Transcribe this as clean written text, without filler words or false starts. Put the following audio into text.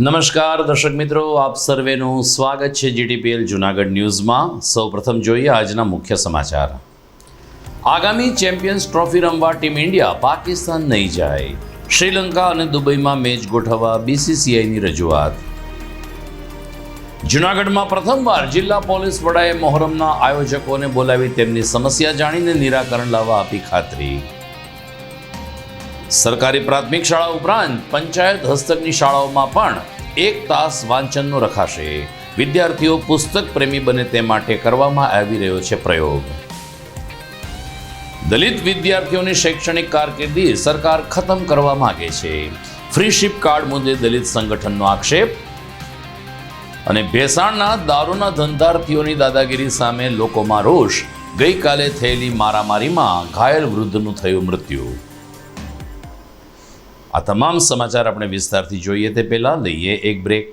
નમસ્કાર દર્શક મિત્રો, આપ સર્વેનું સ્વાગત છે જીટીપીએલ જૂનાગઢ ન્યૂઝમાં। સૌપ્રથમ જોઈએ આજના મુખ્ય સમાચાર। આગામી ચેમ્પિયન્સ ટ્રોફી રમવા ટીમ ઇન્ડિયા પાકિસ્તાન નહીં જાય। શ્રીલંકા અને દુબઈમાં મેચ ગોઠવવા બીસીસીઆઈની રજૂઆત। જૂનાગઢમાં પ્રથમવાર જિલ્લા પોલીસ વડાએ મોહરમના આયોજકોને બોલાવી તેમની સમસ્યા જાણીને નિરાકરણ લાવવા આપી ખાતરી। સરકારી પ્રાથમિક શાળા ઉપરાંત પંચાયત હસ્તકની શાળાઓમાં પણ 1 તાસ વાંચનનો રખાશે। વિદ્યાર્થીઓ પુસ્તક પ્રેમી બને તે માટે કરવામાં આવી રહ્યો છે પ્રયોગ। દલિત વિદ્યાર્થીઓની શૈક્ષણિક કારકિર્દી સરકાર ખતમ કરવા માંગે છે। ફ્રી શિપ કાર્ડ મુદ્દે દલિત સંગઠનનો આક્ષેપ। અને ભેસાણના દારૂના ધંધાર્થીઓની દાદાગીરી સામે લોકોમાં રોષ। ગઈકાલે થયેલી મારામારીમાં ઘાયલ વૃદ્ધનું થયું મૃત્યુ। આ તમામ સમાચાર આપણે વિસ્તારથી જોઈએ તે પહેલા લઈએ એક બ્રેક।